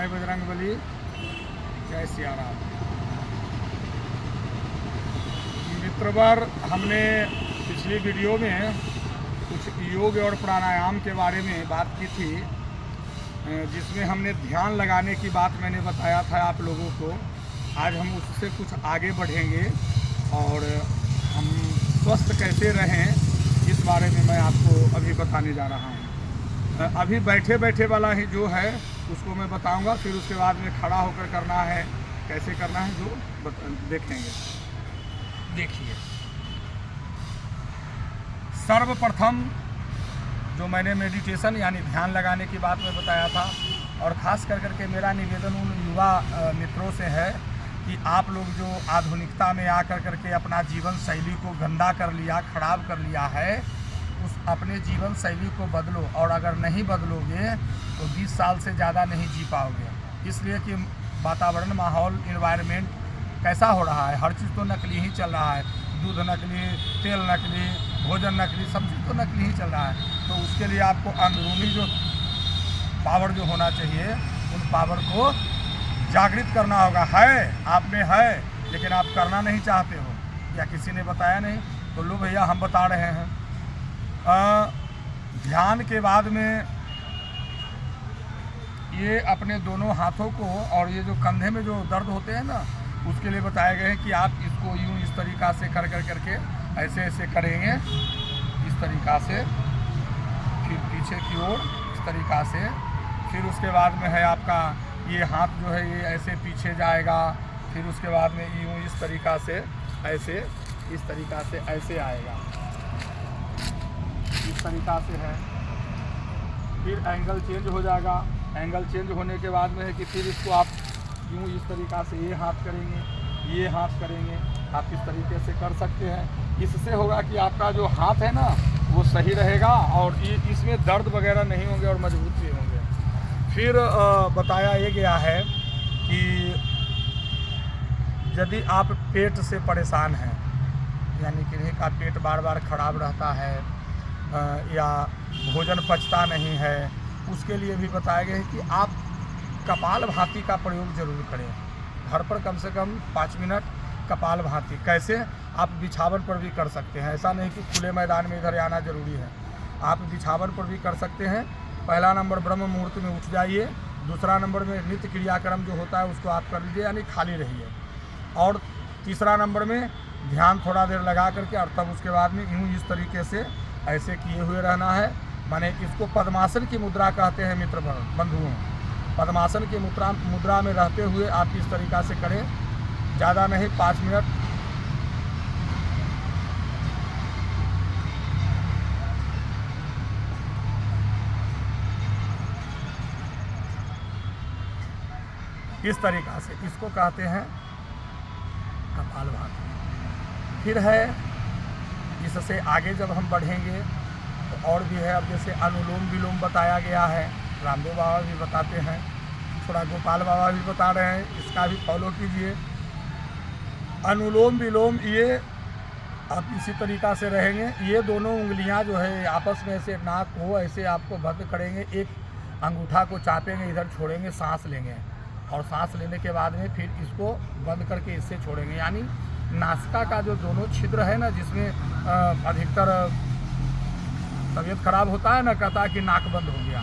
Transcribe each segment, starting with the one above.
जय बजरंगबली, जय सिया राम। मित्रवर, हमने पिछली वीडियो में कुछ योग और प्राणायाम के बारे में बात की थी, जिसमें हमने ध्यान लगाने की बात मैंने बताया था आप लोगों को। आज हम उससे कुछ आगे बढ़ेंगे और हम स्वस्थ कैसे रहें इस बारे में मैं आपको अभी बताने जा रहा हूँ। अभी बैठे बैठे वाला ही जो है उसको मैं बताऊंगा, फिर उसके बाद में खड़ा होकर करना है, कैसे करना है जो देखेंगे। देखिए, सर्वप्रथम जो मैंने मेडिटेशन यानी ध्यान लगाने की बात में बताया था, और ख़ास कर करके मेरा निवेदन उन युवा मित्रों से है कि आप लोग जो आधुनिकता में आकर करके अपना जीवन शैली को गंदा कर लिया, खराब कर लिया है, उस अपने जीवन शैली को बदलो। और अगर नहीं बदलोगे तो 20 साल से ज़्यादा नहीं जी पाओगे। इसलिए कि वातावरण, माहौल, इन्वायरमेंट कैसा हो रहा है, हर चीज़ तो नकली ही चल रहा है। दूध नकली, तेल नकली, भोजन नकली, सब चीज़ तो नकली ही चल रहा है। तो उसके लिए आपको अंदरूनी जो पावर जो होना चाहिए, उन पावर को जागृत करना होगा। है आप में है, लेकिन आप करना नहीं चाहते हो, या किसी ने बताया नहीं, तो लो भैया हम बता रहे हैं। ध्यान के बाद में ये अपने दोनों हाथों को, और ये जो कंधे में जो दर्द होते हैं ना, उसके लिए बताया गया है कि आप इसको यूँ इस तरीक़ा से कर करके ऐसे ऐसे करेंगे, इस तरीक़ा से, फिर पीछे की ओर इस तरीक़ा से, फिर उसके बाद में है आपका ये हाथ जो है ये ऐसे पीछे जाएगा, फिर उसके बाद में यूँ इस तरीक़ा से ऐसे, इस तरीक़ा से ऐसे आएगा, इस तरीक़ा से है। फिर एंगल चेंज हो जाएगा। एंगल चेंज होने के बाद में है कि फिर इसको आप यूँ इस तरीक़ा से ये हाथ करेंगे, ये हाथ करेंगे, आप इस तरीके से कर सकते हैं। इससे होगा कि आपका जो हाथ है ना वो सही रहेगा, और ये इसमें दर्द वगैरह नहीं होंगे और मजबूत भी होंगे। फिर बताया ये गया है कि यदि आप पेट से परेशान हैं, यानी किन्हीं का पेट बार बार खराब रहता है, या भोजन पचता नहीं है, उसके लिए भी बताया गया है कि आप कपालभाति का प्रयोग जरूर करें। घर पर कम से कम 5 मिनट कपालभाति। कैसे? आप बिछावन पर भी कर सकते हैं, ऐसा नहीं कि खुले मैदान में इधर आना जरूरी है। आप बिछावन पर भी कर सकते हैं। पहला नंबर ब्रह्म मुहूर्त में उठ जाइए, दूसरा नंबर में नित्य क्रियाक्रम जो होता है उसको आप कर लीजिए, यानी खाली रहिए, और तीसरा नंबर में ध्यान थोड़ा देर लगा करके, और तब उसके बाद में यूँ इस तरीके से ऐसे किए हुए रहना है। माने इसको पद्मासन की मुद्रा कहते हैं मित्र बंधुओं। पद्मासन की मुद्रा में रहते हुए आप इस तरीक़ा से करें, ज़्यादा नहीं, 5 मिनट। इस तरीक़ा से इसको कहते हैं कपालभाति। फिर है, इससे आगे जब हम बढ़ेंगे तो और भी है। अब जैसे अनुलोम विलोम बताया गया है, रामदेव बाबा भी बताते हैं, थोड़ा गोपाल बाबा भी बता रहे हैं, इसका भी फॉलो कीजिए। अनुलोम विलोम ये आप इसी तरीक़ा से रहेंगे। ये दोनों उंगलियां जो है आपस में ऐसे नाक को ऐसे आपको बंद करेंगे, एक अंगूठा को चापेंगे, इधर छोड़ेंगे, सांस लेंगे, और सांस लेने के बाद में फिर इसको बंद करके इससे छोड़ेंगे। यानी नासिका का जो दोनों छिद्र है ना, जिसमें अधिकतर तबीयत खराब होता है ना, कहता है कि नाक बंद हो गया,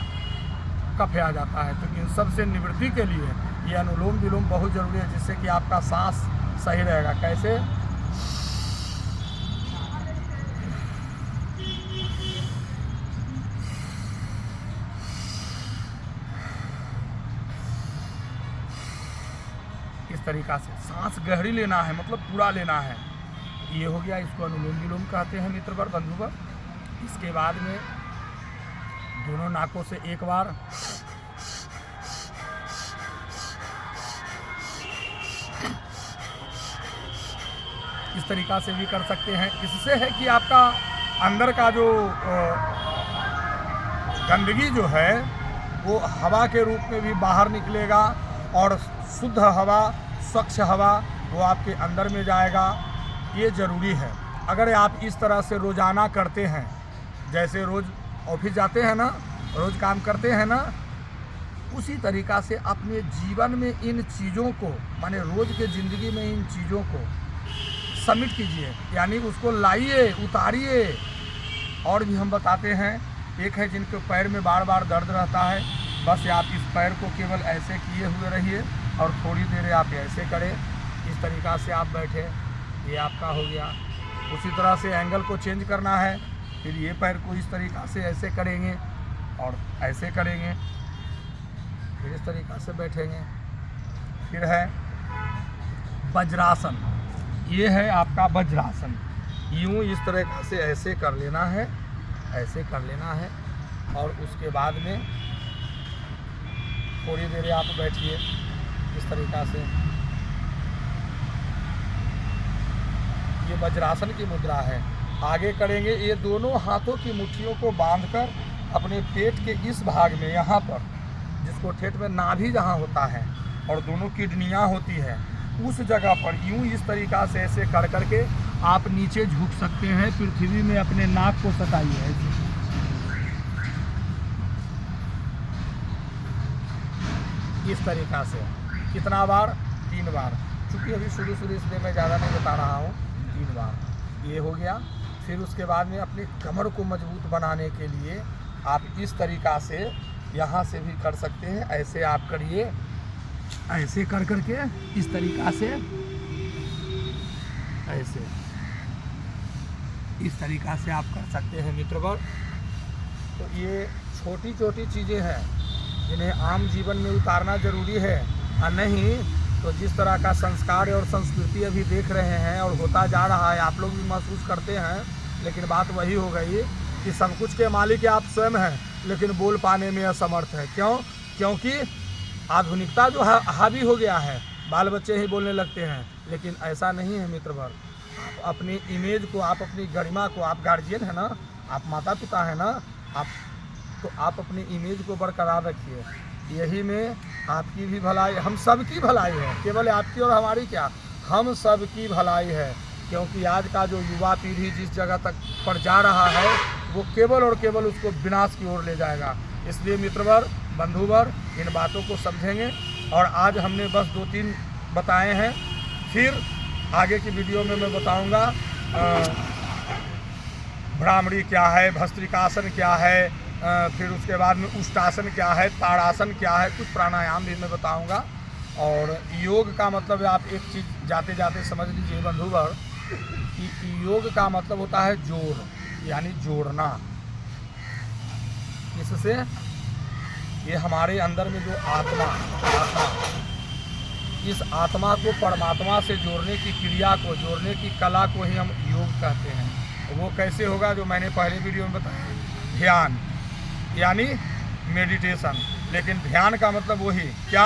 कफ आ जाता है, तो इन सब से निवृत्ति के लिए ये अनुलोम विलोम बहुत ज़रूरी है, जिससे कि आपका सांस सही रहेगा। कैसे? इस तरीक़ा से सांस गहरी लेना है, मतलब पूरा लेना है। ये हो गया, इसको अनुलोम विलोम कहते हैं मित्रवर बंधुवर। इसके बाद में दोनों नाकों से एक बार, इस तरीक़ा से भी कर सकते हैं। इससे है कि आपका अंदर का जो गंदगी जो है वो हवा के रूप में भी बाहर निकलेगा, और शुद्ध हवा, स्वच्छ हवा वो आपके अंदर में जाएगा। ये ज़रूरी है। अगर आप इस तरह से रोज़ाना करते हैं, जैसे रोज़ ऑफिस जाते हैं ना, रोज़ काम करते हैं ना, उसी तरीक़ा से अपने जीवन में इन चीज़ों को, माने रोज़ के ज़िंदगी में इन चीज़ों को सबमिट कीजिए, यानी उसको लाइए, उतारिए। और भी हम बताते हैं, एक है जिनके पैर में बार बार दर्द रहता है, बस आप इस पैर को केवल ऐसे किए हुए रहिए और थोड़ी देर आप ऐसे करें, इस तरीक़ा से आप बैठे, ये आपका हो गया। उसी तरह से एंगल को चेंज करना है, फिर ये पैर को इस तरीक़ा से ऐसे करेंगे और ऐसे करेंगे, फिर इस तरीक़ा से बैठेंगे। फिर है वज्रासन, ये है आपका वज्रासन। यूँ इस तरह से ऐसे कर लेना है, ऐसे कर लेना है और उसके बाद में थोड़ी देर आप बैठिए इस तरीक़ा से। ये वज्रासन की मुद्रा है। आगे करेंगे, ये दोनों हाथों की मुट्ठियों को बांधकर अपने पेट के इस भाग में, यहाँ पर जिसको ठेठ में नाभि जहाँ होता है और दोनों किडनियाँ होती है, उस जगह पर यूँ इस तरीक़ा से ऐसे कर करके आप नीचे झुक सकते हैं, पृथ्वी में अपने नाक को सटाइए ऐसे। इस तरीक़ा से कितना बार? 3 बार। चूँकि अभी शुरू इसलिए मैं ज़्यादा नहीं बता रहा हूँ, 3 बार ये हो गया। फिर उसके बाद में अपनी कमर को मजबूत बनाने के लिए आप इस तरीक़ा से यहाँ से भी कर सकते हैं, ऐसे आप करिए, ऐसे कर करके इस तरीक़ा से, ऐसे इस तरीक़ा से आप कर सकते हैं मित्रवर। तो ये छोटी छोटी चीज़ें हैं जिन्हें आम जीवन में उतारना ज़रूरी है, और नहीं तो जिस तरह का संस्कार और संस्कृति अभी देख रहे हैं और होता जा रहा है, आप लोग भी महसूस करते हैं, लेकिन बात वही हो गई कि सब कुछ के मालिक आप स्वयं हैं, लेकिन बोल पाने में असमर्थ है। क्यों? क्योंकि आधुनिकता जो है हावी हो गया है, बाल बच्चे ही बोलने लगते हैं, लेकिन ऐसा नहीं है मित्रवर। आप अपनी इमेज को, आप अपनी गरिमा को, आप गार्जियन है ना, आप माता पिता है ना, आप अपनी इमेज को बरकरार रखिए। यही में आपकी भी भलाई, हम सब की भलाई है, केवल आपकी और हमारी क्या, हम सब की भलाई है। क्योंकि आज का जो युवा पीढ़ी जिस जगह तक पर जा रहा है, वो केवल और केवल उसको विनाश की ओर ले जाएगा। इसलिए मित्रवर, बंधुवर, इन बातों को समझेंगे। और आज हमने बस 2-3 बताए हैं, फिर आगे की वीडियो में मैं बताऊंगा भ्रामरी क्या है, भस्त्रिकासन क्या है, फिर उसके बाद में उष्टासन क्या है, ताड़ासन क्या है, कुछ प्राणायाम भी मैं बताऊंगा। और योग का मतलब, आप एक चीज़ जाते जाते समझ लीजिए बंधुवर, कि योग का मतलब होता है जोड़, यानी जोड़ना। इससे ये हमारे अंदर में जो आत्मा, इस आत्मा को परमात्मा से जोड़ने की क्रिया को, जोड़ने की कला को ही हम योग कहते हैं। वो कैसे होगा? जो मैंने पहले वीडियो में बताया, ध्यान यानी मेडिटेशन। लेकिन ध्यान का मतलब वही क्या,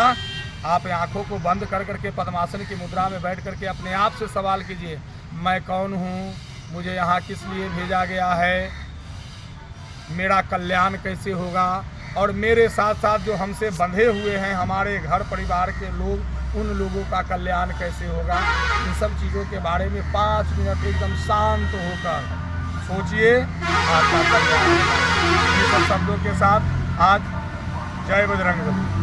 आप आँखों को बंद कर करके पद्मासन की मुद्रा में बैठ करके अपने आप से सवाल कीजिए, मैं कौन हूँ, मुझे यहाँ किस लिए भेजा गया है, मेरा कल्याण कैसे होगा, और मेरे साथ साथ जो हमसे बंधे हुए हैं हमारे घर परिवार के लोग, उन लोगों का कल्याण कैसे होगा। इन सब चीज़ों के बारे में 5 मिनट एकदम शांत होकर सोचिए, आपका कल्याण। ये सब शब्दों के साथ आज जय बजरंग बली।